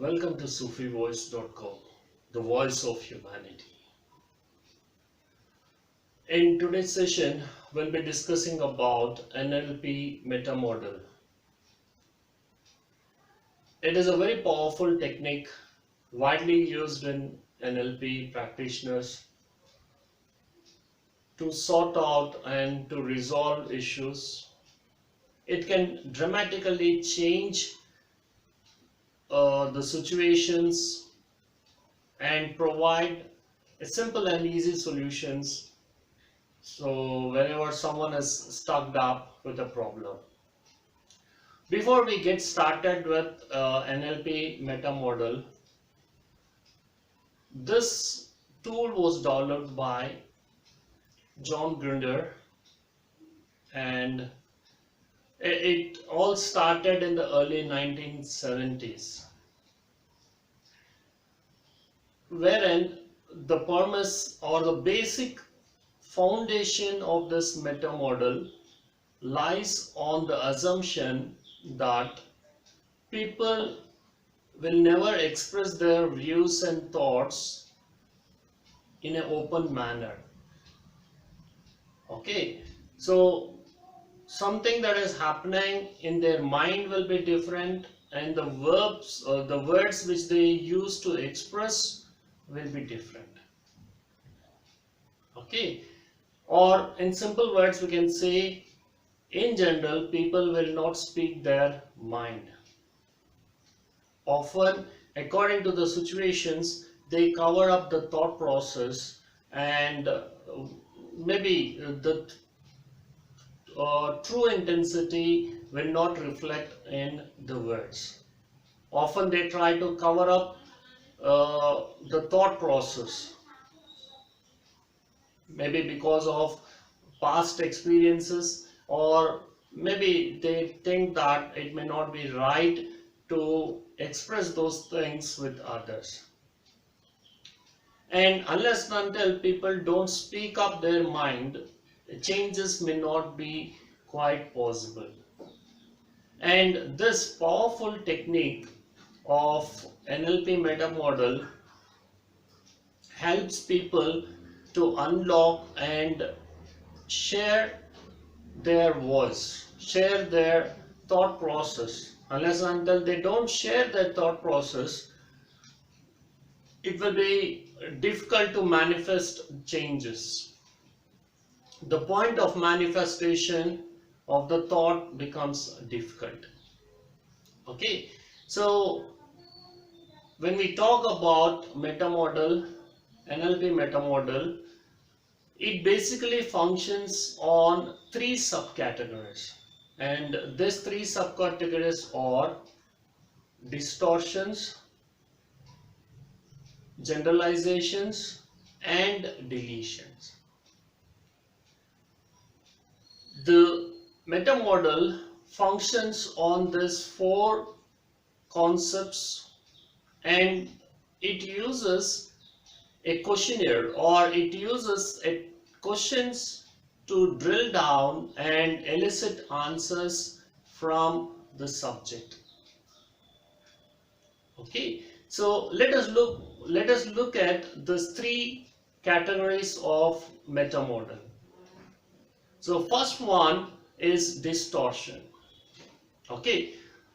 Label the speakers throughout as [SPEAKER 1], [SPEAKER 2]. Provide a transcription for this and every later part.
[SPEAKER 1] Welcome to SufiVoice.com, the voice of humanity. In today's session, we'll be discussing about NLP Meta Model. It is a very powerful technique widely used in NLP practitioners to sort out and to resolve issues. It can dramatically change the situations and provide a simple and easy solutions. So whenever someone is stuck up with a problem. Before we get started with NLP Meta Model, this tool was developed by John Grinder, and it all started in the early 1970s, wherein the premise or the basic foundation of this meta model lies on the assumption that people will never express their views and thoughts in an open manner. Okay, so something that is happening in their mind will be different, and the verbs or the words which they use to express will be different. Okay, or in simple words we can say, in general, people will not speak their mind. Often, according to the situations, they cover up the thought process, and maybe the true intensity will not reflect in the words. Often they try to cover up the thought process, maybe because of past experiences, or maybe they think that it may not be right to express those things with others. And unless and until people don't speak up their mind, changes may not be quite possible. And this powerful technique of NLP Meta Model helps people to unlock and share their voice, share their thought process. Unless and until they don't share their thought process, it will be difficult to manifest changes. The point of manifestation of the thought becomes difficult. Okay, so when we talk about meta model, NLP meta model, it basically functions on three subcategories, and these three subcategories are distortions, generalizations, and deletions. The meta model functions on these four concepts, and it uses a questionnaire, or it uses a questions to drill down and elicit answers from the subject. Okay, so let us look at the three categories of meta model. So first one is distortion. Okay,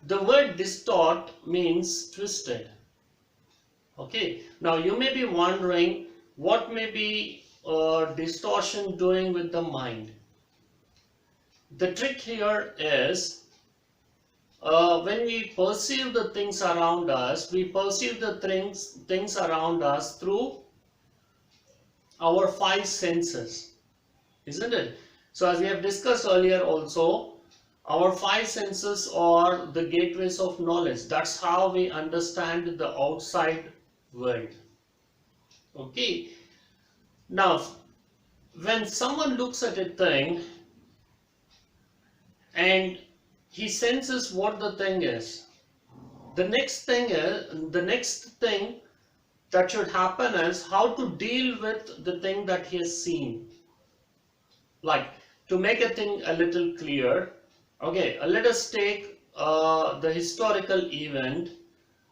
[SPEAKER 1] the word distort means twisted. Okay, now you may be wondering what may be distortion doing with the mind. The trick here is when we perceive the things around us, we perceive the things around us through our five senses, isn't it? So as we have discussed earlier also, our five senses are the gateways of knowledge. That's how we understand the outside world. Okay, now when someone looks at a thing and he senses what the thing is, the next thing that should happen is how to deal with the thing that he has seen. Like, to make a thing a little clear, okay, let us take the historical event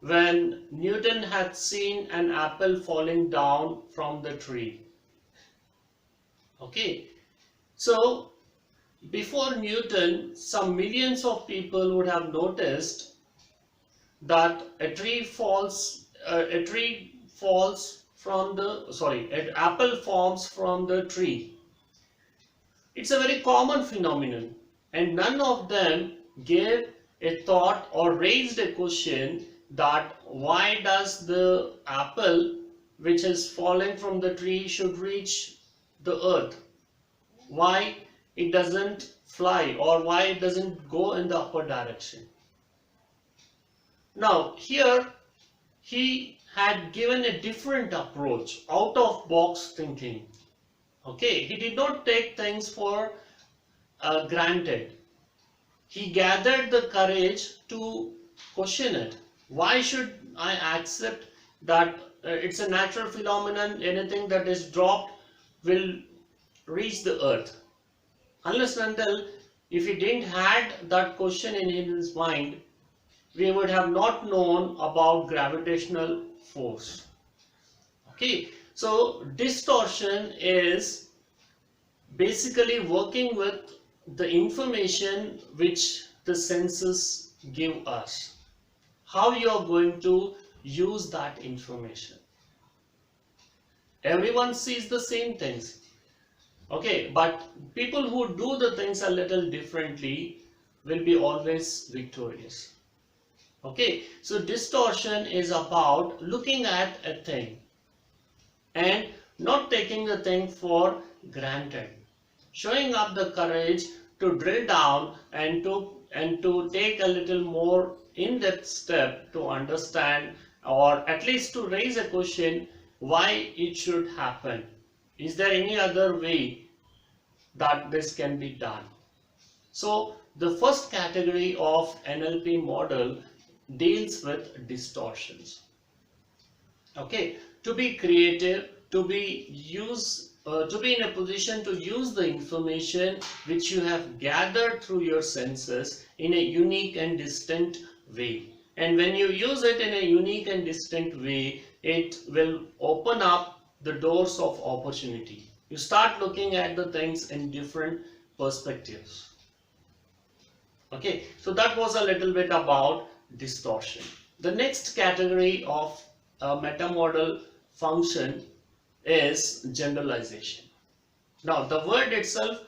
[SPEAKER 1] when Newton had seen an apple falling down from the tree. Okay, so before Newton, some millions of people would have noticed that an apple falls from the tree. It's a very common phenomenon, and none of them gave a thought or raised a question that why does the apple which is falling from the tree should reach the earth? Why it doesn't fly, or why it doesn't go in the upper direction? Now here he had given a different approach, out of box thinking. Okay, he did not take things for granted. He gathered the courage to question it. Why should I accept that it's a natural phenomenon, anything that is dropped will reach the earth? Unless and until if he didn't had that question in his mind, we would have not known about gravitational force. Okay, so distortion is basically working with the information which the senses give us. How you are going to use that information. Everyone sees the same things. Okay, but people who do the things a little differently will be always victorious. Okay, so distortion is about looking at a thing and not taking the thing for granted. Showing up the courage to drill down and to take a little more in-depth step to understand, or at least to raise a question why it should happen. Is there any other way that this can be done? So the first category of NLP model deals with distortions. Okay, to be creative, to be in a position to use the information which you have gathered through your senses in a unique and distinct way. And when you use it in a unique and distinct way, it will open up the doors of opportunity. You start looking at the things in different perspectives. Okay, so that was a little bit about distortion. The next category of meta model function is generalization. Now the word itself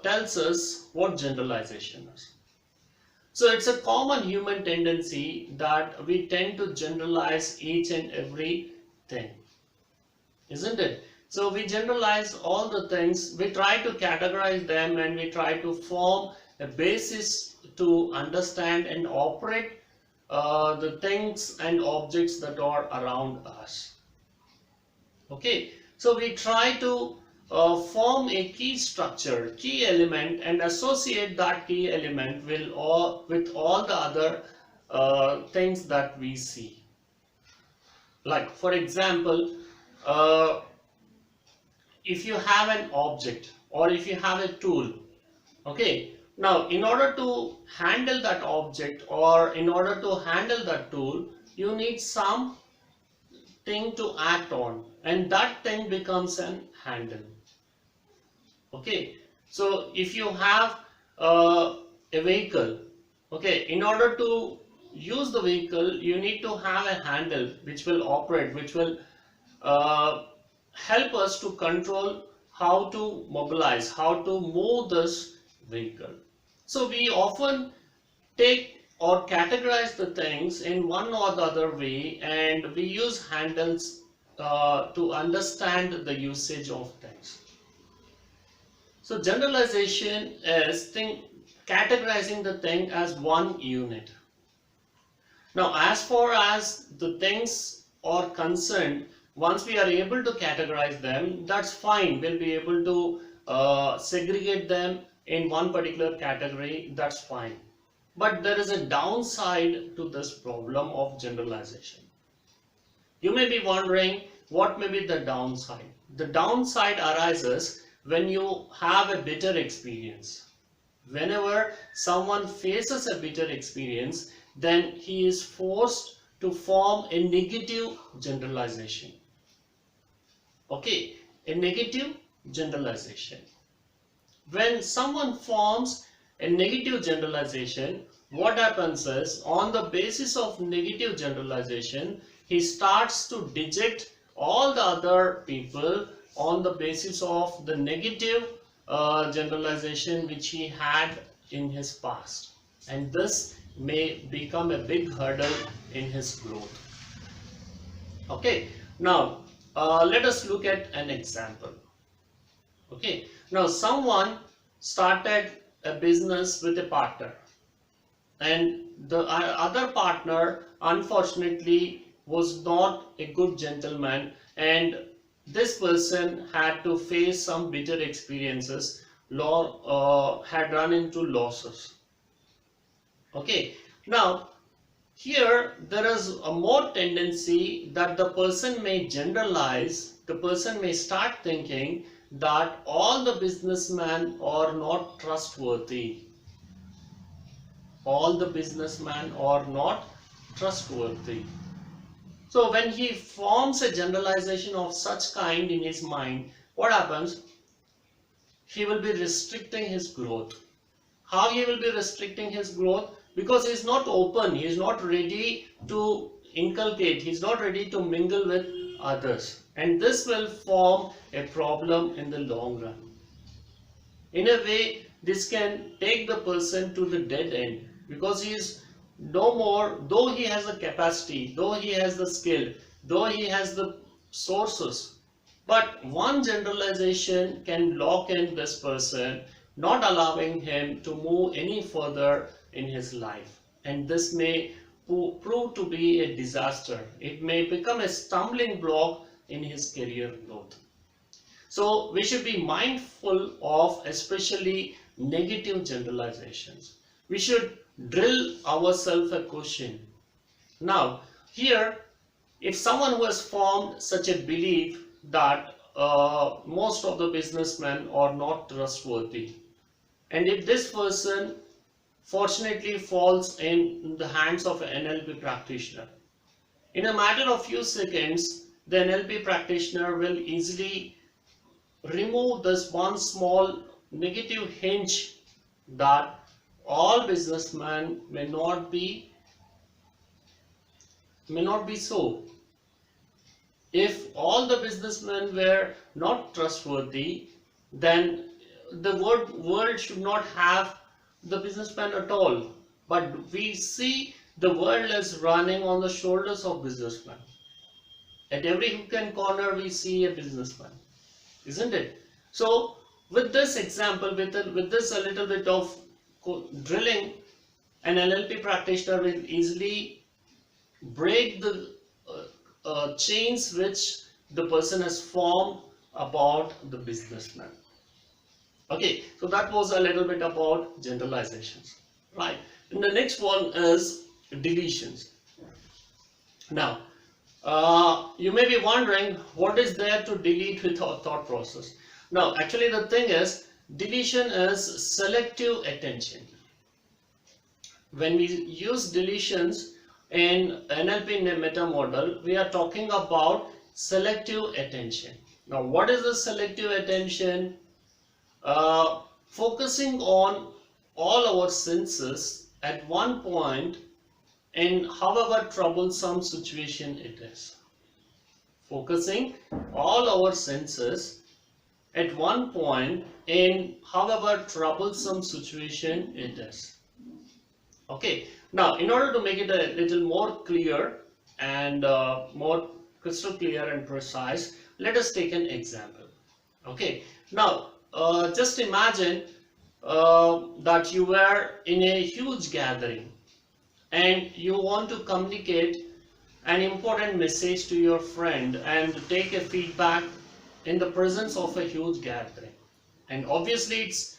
[SPEAKER 1] tells us what generalization is. So it's a common human tendency that we tend to generalize each and every thing, isn't it? So we generalize all the things, we try to categorize them, and we try to form a basis to understand and operate the things and objects that are around us. Okay, so we try to form a key structure, key element, and associate that key element with all the other things that we see. Like for example, if you have an object or if you have a tool, okay, now in order to handle that object or in order to handle that tool, you need some thing to act on, and that thing becomes an handle. Okay, so if you have a vehicle, okay, in order to use the vehicle, you need to have a handle which will operate, which will help us to control how to mobilize, how to move this vehicle. So we often take or categorize the things in one or the other way, and we use handles to understand the usage of things. So generalization is categorizing the thing as one unit. Now as far as the things are concerned, once we are able to categorize them, that's fine. We'll be able to segregate them in one particular category, that's fine. But there is a downside to this problem of generalization. You may be wondering what may be the downside. The downside arises when you have a bitter experience. Whenever someone faces a bitter experience, then he is forced to form a negative generalization. Okay, a negative generalization. When someone forms a negative generalization, what happens is, on the basis of negative generalization, he starts to digit all the other people on the basis of the negative generalization which he had in his past. And this may become a big hurdle in his growth. Okay, now let us look at an example. Okay, now someone started a business with a partner, and the other partner unfortunately was not a good gentleman, and this person had to face some bitter experiences, had run into losses. Okay, now here there is a more tendency that the person may generalize, the person may start thinking that all the businessmen are not trustworthy. All the businessmen are not trustworthy. So when he forms a generalization of such kind in his mind, what happens? He will be restricting his growth. How he will be restricting his growth? Because he is not open, he is not ready to inculcate, he is not ready to mingle with others, and this will form a problem in the long run. In a way, this can take the person to the dead end, because he is no more, though he has the capacity, though he has the skill, though he has the sources, but one generalization can lock in this person, not allowing him to move any further in his life. And this may prove to be a disaster. It may become a stumbling block in his career growth. So we should be mindful of especially negative generalizations. We should drill ourselves a question. Now, here, if someone who has formed such a belief that most of the businessmen are not trustworthy, and if this person fortunately falls in the hands of an NLP practitioner, in a matter of few seconds, the NLP practitioner will easily remove this one small negative hinge that all businessmen may not be so. If all the businessmen were not trustworthy, then the world should not have the businessman at all. But we see the world is running on the shoulders of businessmen. At every hook and corner we see a businessman, isn't it? So with this example, with this a little bit of drilling, an NLP practitioner will easily break the chains which the person has formed about the businessman. Okay, so that was a little bit about generalizations, right? And the next one is deletions. Now, you may be wondering what is there to delete with our thought process. Now, actually the thing is, deletion is selective attention. When we use deletions in NLP Meta Model, we are talking about selective attention. Now, what is the selective attention? Focusing on all our senses at one point in however troublesome situation it is. Focusing all our senses at one point in however troublesome situation it is. Okay, now in order to make it a little more clear and more crystal clear and precise, let us take an example. Okay, now just imagine that you were in a huge gathering and you want to communicate an important message to your friend and take a feedback in the presence of a huge gathering. And obviously it's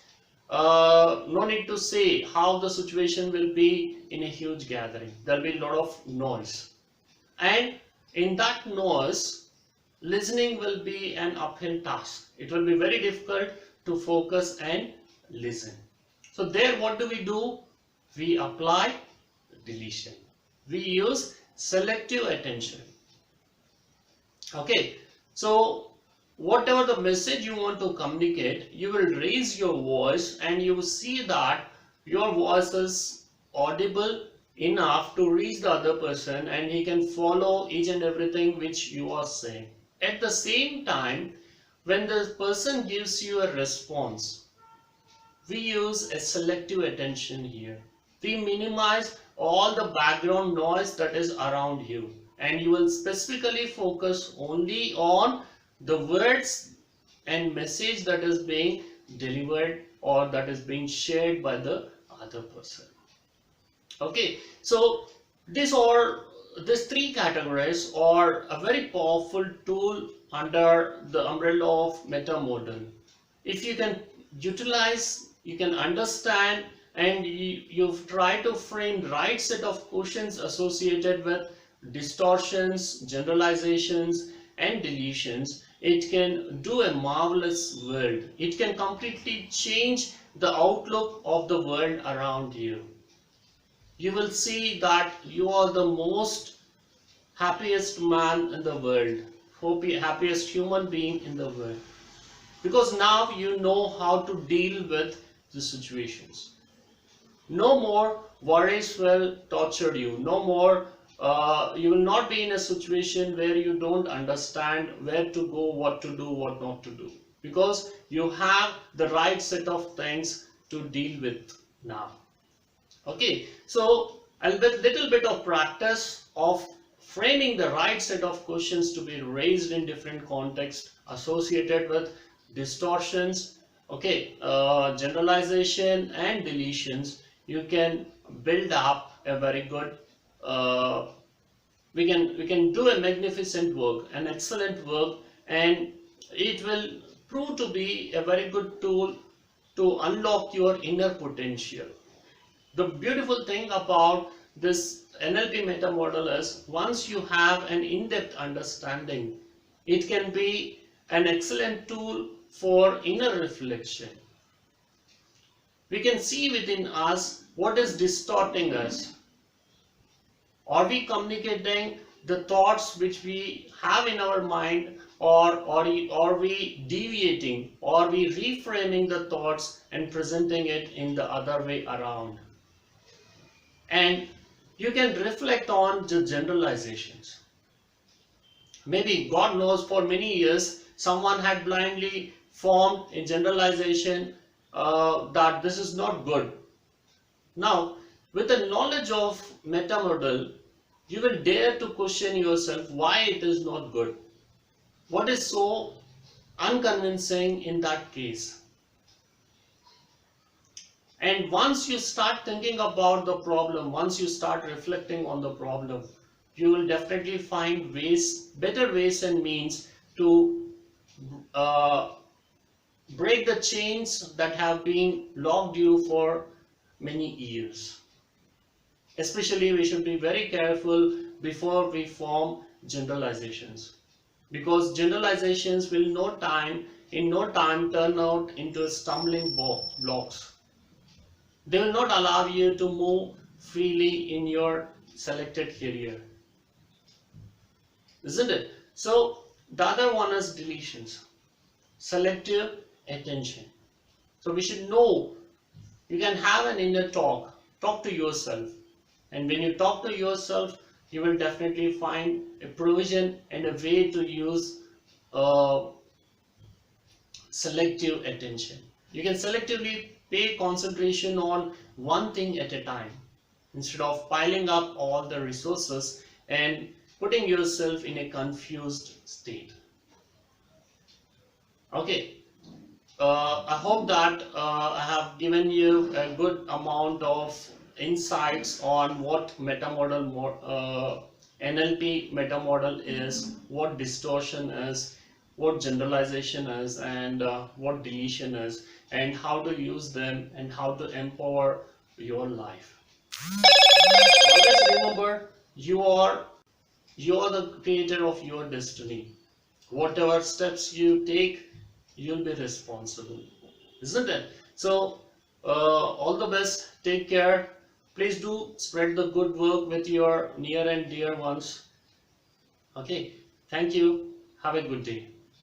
[SPEAKER 1] no need to say how the situation will be in a huge gathering. There will be a lot of noise, and in that noise, listening will be an uphill task. It will be very difficult to focus and listen. So there what do? We apply deletion. We use selective attention. Okay, so whatever the message you want to communicate, you will raise your voice and you will see that your voice is audible enough to reach the other person and he can follow each and everything which you are saying. At the same time, when the person gives you a response, we use a selective attention here. We minimize all the background noise that is around you, and you will specifically focus only on the words and message that is being delivered or that is being shared by the other person. Okay, so these three categories are a very powerful tool under the umbrella of meta model. If you can utilize, you can understand, and you try to frame right set of questions associated with distortions, generalizations, and deletions, it can do a marvelous world. It can completely change the outlook of the world around you. You will see that you are the most happiest man in the world, happiest human being in the world, because now you know how to deal with the situations. No more worries will torture you. No more, you will not be in a situation where you don't understand where to go, what to do, what not to do, because you have the right set of things to deal with now. Okay, so a little bit of practice of framing the right set of questions to be raised in different contexts associated with distortions, okay, generalization and deletions, you can build up a very good, we can do a magnificent work, an excellent work, and it will prove to be a very good tool to unlock your inner potential. The beautiful thing about this NLP Meta Model is once you have an in-depth understanding, it can be an excellent tool for inner reflection. We can see within us what is distorting us. Are we communicating the thoughts which we have in our mind, or are we deviating, or are we reframing the thoughts and presenting it in the other way around? And you can reflect on the generalizations. Maybe, God knows, for many years someone had blindly formed a generalization that this is not good. Now, with the knowledge of meta model, you will dare to question yourself why it is not good. What is so unconvincing in that case? And once you start thinking about the problem, once you start reflecting on the problem, you will definitely find ways, better ways and means to break the chains that have been locked you for many years. Especially, we should be very careful before we form generalizations, because generalizations will in no time turn out into stumbling blocks. They will not allow you to move freely in your selected career, isn't it? So the other one is deletions, selective attention. So we should know, you can have an inner talk to yourself, and when you talk to yourself, you will definitely find a provision and a way to use selective attention. You can selectively pay concentration on one thing at a time instead of piling up all the resources and putting yourself in a confused state. Okay, I hope that I have given you a good amount of insights on what NLP meta model is, what distortion is, what generalization is, and what deletion is, and how to use them and how to empower your life. Always remember, you are the creator of your destiny. Whatever steps you take, you'll be responsible, isn't it? So All the best. Take care. Please do spread the good work with your near and dear ones. Okay. Thank you. Have a good day.